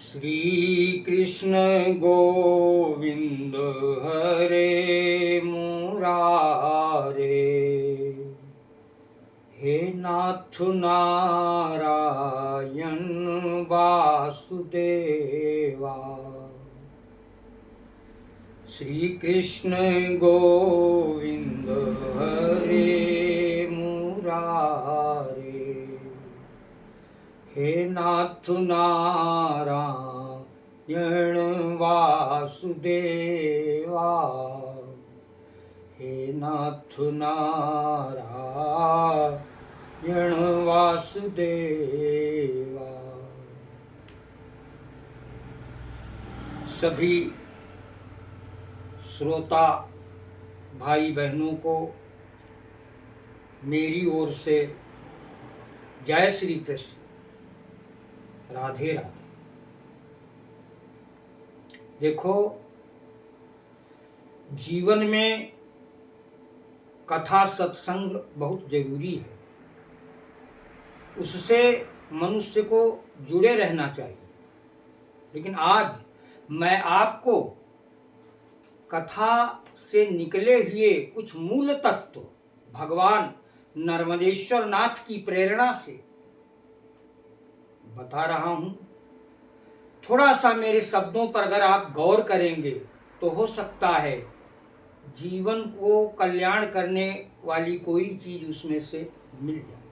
श्री कृष्ण गोविंद हरे मुरारे, हे नाथ नारायण वासुदेवा। श्री कृष्ण गोविंद हरे मुरारे, हे नाथ नारायण वासुदेवा। हे नाथ नारायण वासुदेवा। सभी श्रोता भाई बहनों को मेरी ओर से जय श्री कृष्ण, राधे राधे। देखो, जीवन में कथा सत्संग बहुत जरूरी है। उससे मनुष्य को जुड़े रहना चाहिए। लेकिन आज मैं आपको कथा से निकले हुए कुछ मूल तत्व भगवान नर्मदेश्वर नाथ की प्रेरणा से बता रहा हूं। थोड़ा सा मेरे शब्दों पर अगर आप गौर करेंगे तो हो सकता है जीवन को कल्याण करने वाली कोई चीज उसमें से मिल जाए।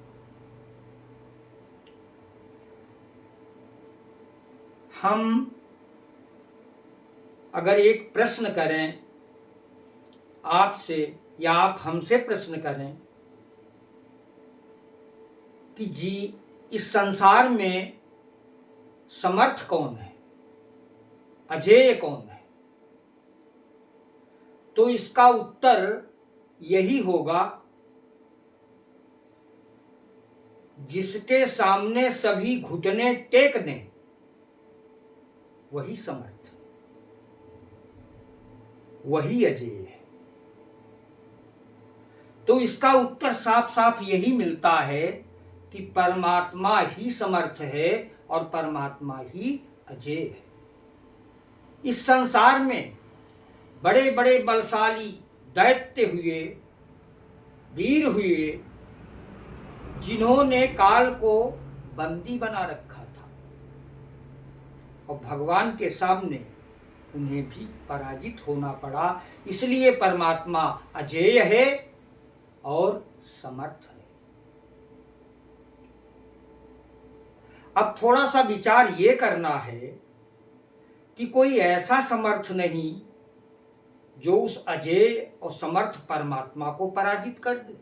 हम अगर एक प्रश्न करें आपसे या आप हमसे प्रश्न करें कि जी इस संसार में समर्थ कौन है, अजेय कौन है, तो इसका उत्तर यही होगा जिसके सामने सभी घुटने टेक दें वही समर्थ, वही अजेय है। तो इसका उत्तर साफ साफ यही मिलता है कि परमात्मा ही समर्थ है और परमात्मा ही अजेय है। इस संसार में बड़े बड़े बलशाली दैत्य हुए, वीर हुए, जिन्होंने काल को बंदी बना रखा था और भगवान के सामने उन्हें भी पराजित होना पड़ा। इसलिए परमात्मा अजेय है और समर्थ है। अब थोड़ा सा विचार ये करना है कि कोई ऐसा समर्थ नहीं जो उस अजेय और समर्थ परमात्मा को पराजित कर दे।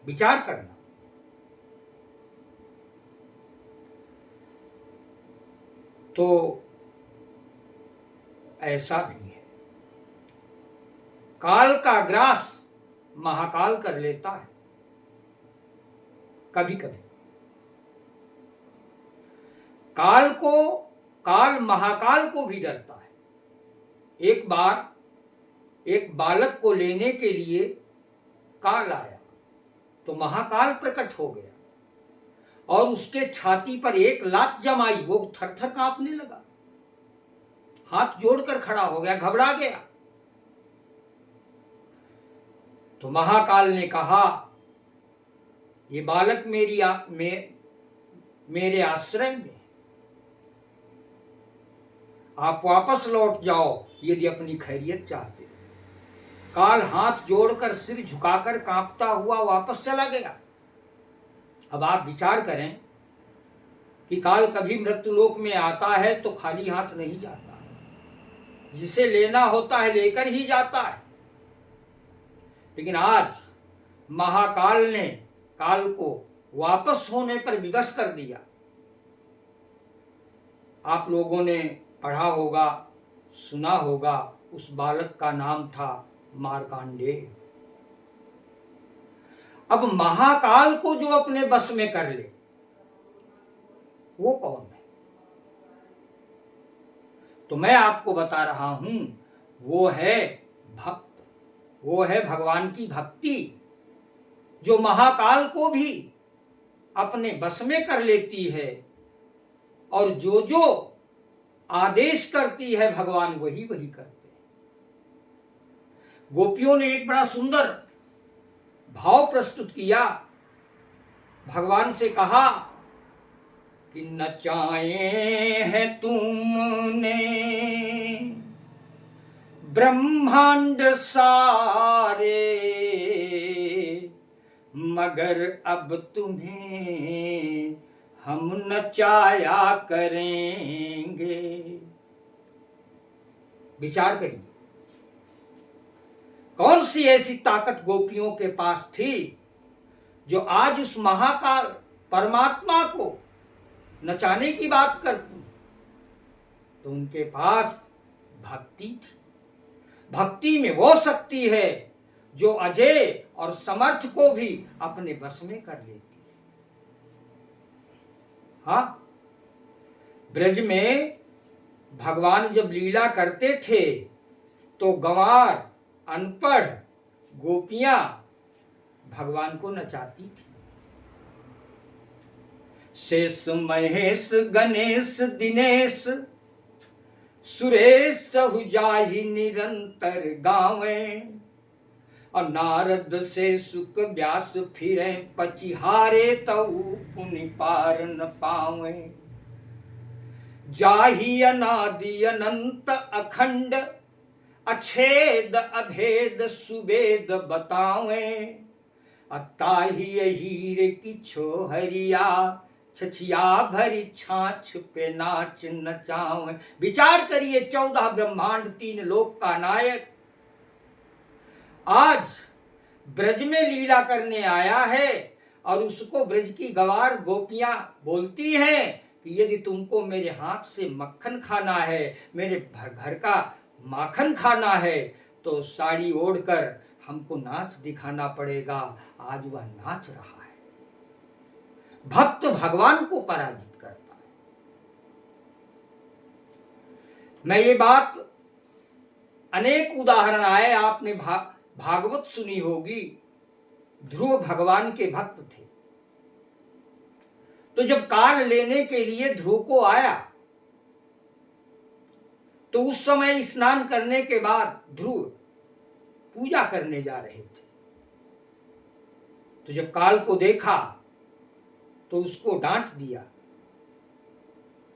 विचार करना। तो ऐसा भी है, काल का ग्रास महाकाल कर लेता है कभी कभी। काल महाकाल को भी डरता है। एक बार एक बालक को लेने के लिए काल आया तो महाकाल प्रकट हो गया और उसके छाती पर एक लात जमाई। वो थर-थर कांपने लगा, हाथ जोड़कर खड़ा हो गया, घबरा गया। तो महाकाल ने कहा, ये बालक मेरे आश्रय में, आप वापस लौट जाओ यदि अपनी खैरियत चाहते। काल हाथ जोड़कर सिर झुकाकर कांपता हुआ वापस चला गया। अब आप विचार करें कि काल कभी मृत्युलोक में आता है तो खाली हाथ नहीं जाता, जिसे लेना होता है लेकर ही जाता है। लेकिन आज महाकाल ने काल को वापस होने पर विवश कर दिया। आप लोगों ने पढ़ा होगा, सुना होगा, उस बालक का नाम था मार्कंडेय। अब महाकाल को जो अपने बस में कर ले वो कौन है? तो मैं आपको बता रहा हूं, वो है भक्त, वो है भगवान की भक्ति, जो महाकाल को भी अपने बस में कर लेती है और जो जो आदेश करती है भगवान वही वही करते हैं। गोपियों ने एक बड़ा सुंदर भाव प्रस्तुत किया। भगवान से कहा कि नचाए हैं तुमने ब्रह्मांड सारे, मगर अब तुम्हें हम नचाया करेंगे। विचार करिए, कौन सी ऐसी ताकत गोपियों के पास थी जो आज उस महाकाल परमात्मा को नचाने की बात करती। तो उनके पास भक्ति थी। भक्ति में वो शक्ति है जो अजय और समर्थ को भी अपने बस में कर लेती है। हाँ, ब्रज में भगवान जब लीला करते थे तो गंवार अनपढ़ गोपियां भगवान को नचाती थी। शेष महेश गणेश दिनेश सुरेश सहुजाहि निरंतर गावे, और नारद से सुख व्यास फिरे पचिहारे तऊ पुनि पार न पावे। जाहि अनादि अनंत अखंड अछेद अभेद सुवेद बतावे, अताहि हीरे की छोहरिया छछिया भरी छाछ पे नाच नचावे। विचार करिए, 14 ब्रह्मांड 3 लोक का नायक आज ब्रज में लीला करने आया है और उसको ब्रज की गवार गोपियां बोलती हैं कि यदि तुमको मेरे हाथ से मक्खन खाना है, मेरे घर का माखन खाना है, तो साड़ी ओढ़कर हमको नाच दिखाना पड़ेगा। आज वह नाच रहा है। भक्त भगवान को पराजित करता है। मैं ये बात, अनेक उदाहरण आए, आपने भागवत सुनी होगी। ध्रुव भगवान के भक्त थे। तो जब काल लेने के लिए ध्रुव को आया तो उस समय स्नान करने के बाद ध्रुव पूजा करने जा रहे थे। तो जब काल को देखा तो उसको डांट दिया,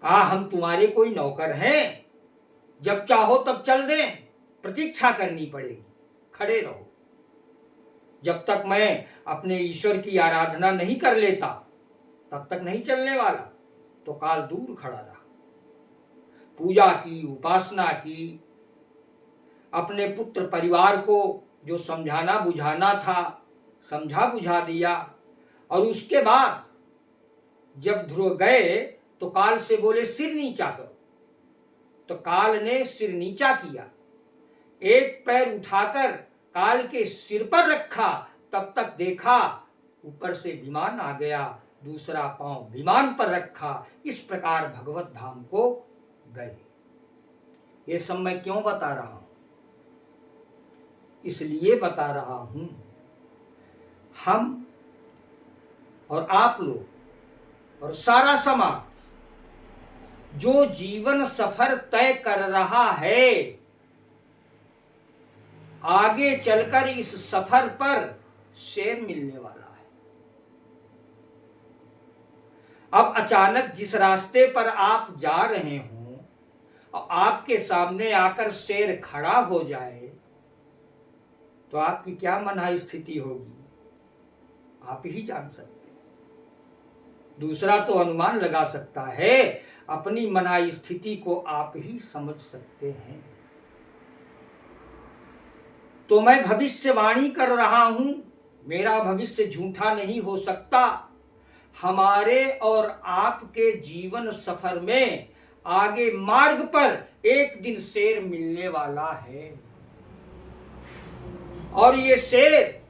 कहा हम तुम्हारे कोई नौकर हैं, जब चाहो तब चल दें, प्रतीक्षा करनी पड़ेगी, खड़े रहो। जब तक मैं अपने ईश्वर की आराधना नहीं कर लेता तब तक नहीं चलने वाला। तो काल दूर खड़ा रहा, पूजा की, उपासना की, अपने पुत्र परिवार को जो समझाना बुझाना था समझा बुझा दिया। और उसके बाद जब ध्रुव गए तो काल से बोले सिर नीचा करो। तो काल ने सिर नीचा किया, एक पैर उठाकर काल के सिर पर रखा, तब तक देखा ऊपर से विमान आ गया, दूसरा पांव विमान पर रखा। इस प्रकार भगवत धाम को गए। ये सब मैं क्यों बता रहा हूं? इसलिए बता रहा हूं, हम और आप लोग और सारा समाज जो जीवन सफर तय कर रहा है, आगे चलकर इस सफर पर शेर मिलने वाला है। अब अचानक जिस रास्ते पर आप जा रहे हों और आपके सामने आकर शेर खड़ा हो जाए तो आपकी क्या मना स्थिति होगी, आप ही जान सकते हैं। दूसरा तो अनुमान लगा सकता है, अपनी मना स्थिति को आप ही समझ सकते हैं। तो मैं भविष्यवाणी कर रहा हूं, मेरा भविष्य झूठा नहीं हो सकता। हमारे और आपके जीवन सफर में आगे मार्ग पर एक दिन शेर मिलने वाला है, और ये शेर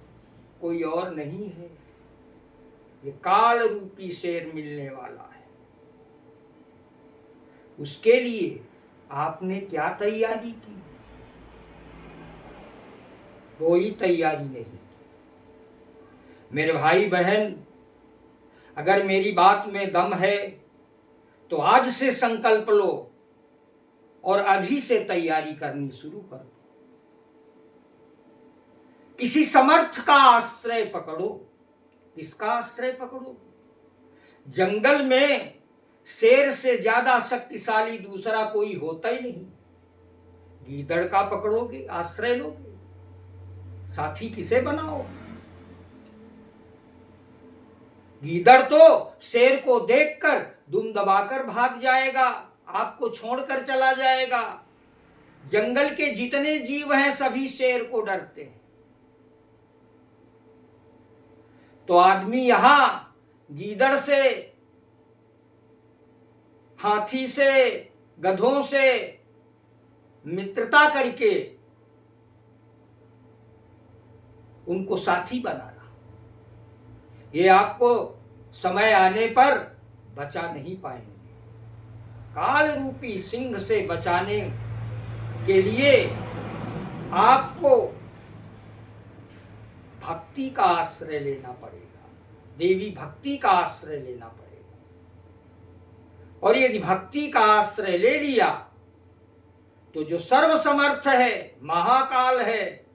कोई और नहीं है, ये काल रूपी शेर मिलने वाला है। उसके लिए आपने क्या तैयारी की? कोई तैयारी नहीं। मेरे भाई बहन, अगर मेरी बात में दम है तो आज से संकल्प लो और अभी से तैयारी करनी शुरू कर दो। किसी समर्थ का आश्रय पकड़ो। किसका आश्रय पकड़ो? जंगल में शेर से ज्यादा शक्तिशाली दूसरा कोई होता ही नहीं। गीदड़ का पकड़ोगे, आश्रय लोगे, साथी किसे बनाओ? गीदड़ तो शेर को देखकर दुम दबाकर भाग जाएगा, आपको छोड़कर चला जाएगा। जंगल के जितने जीव हैं सभी शेर को डरते हैं। तो आदमी यहां गीदड़ से, हाथी से, गधों से मित्रता करके उनको साथी बना रहा। ये आपको समय आने पर बचा नहीं पाएंगे। काल रूपी सिंह से बचाने के लिए आपको भक्ति का आश्रय लेना पड़ेगा, देवी भक्ति का आश्रय लेना पड़ेगा। और यदि भक्ति का आश्रय ले लिया तो जो सर्वसमर्थ है, महाकाल है,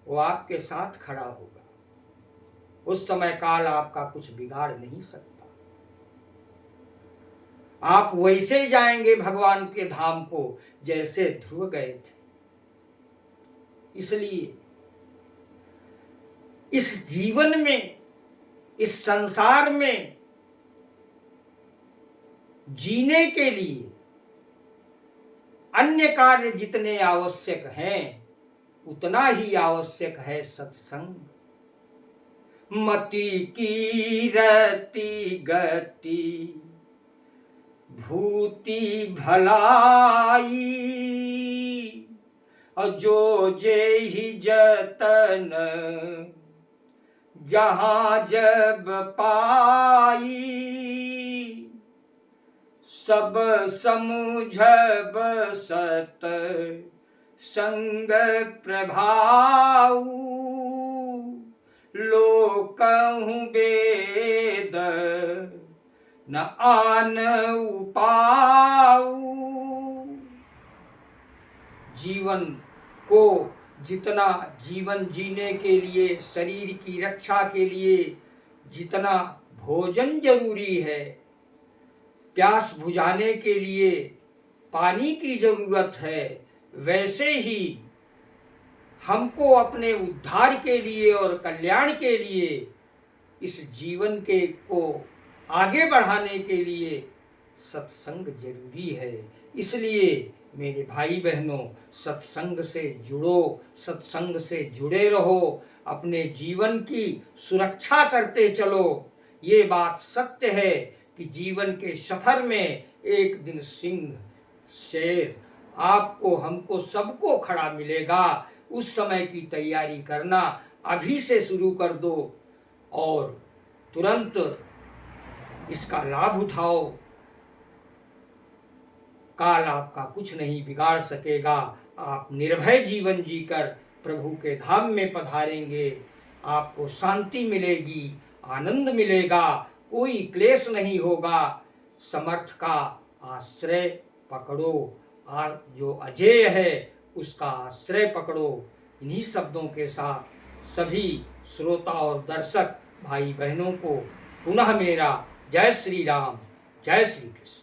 वो आपके साथ खड़ा होगा। उस समय काल आपका कुछ बिगाड़ नहीं सकता। आप वैसे जाएंगे भगवान के धाम को जैसे ध्रुव गए थे। इसलिए इस जीवन में, इस संसार में जीने के लिए अन्य कार्य जितने आवश्यक हैं उतना ही आवश्यक है सत्संग। मति की रति गति भूति भलाई, जो जे ही जतन जहां जब पाई, सब समुझब सत संग प्रभाऊ, लोकहु वेद न आन उपाऊ। जीवन को जितना, जीवन जीने के लिए, शरीर की रक्षा के लिए जितना भोजन जरूरी है, प्यास बुझाने के लिए पानी की जरूरत है, वैसे ही हमको अपने उद्धार के लिए और कल्याण के लिए, इस जीवन के को आगे बढ़ाने के लिए सत्संग जरूरी है। इसलिए मेरे भाई बहनों, सत्संग से जुड़ो, सत्संग से जुड़े रहो, अपने जीवन की सुरक्षा करते चलो। ये बात सत्य है कि जीवन के सफर में एक दिन सिंह, शेर आपको, हमको, सबको खड़ा मिलेगा। उस समय की तैयारी करना अभी से शुरू कर दो और तुरंत इसका लाभ उठाओ। काल आपका कुछ नहीं बिगाड़ सकेगा। आप निर्भय जीवन जीकर प्रभु के धाम में पधारेंगे। आपको शांति मिलेगी, आनंद मिलेगा, कोई क्लेश नहीं होगा। समर्थ का आश्रय पकड़ो, जो अजेय है उसका आश्रय पकड़ो। इन्हीं शब्दों के साथ सभी श्रोता और दर्शक भाई बहनों को पुनः मेरा जय श्री राम, जय श्री कृष्ण।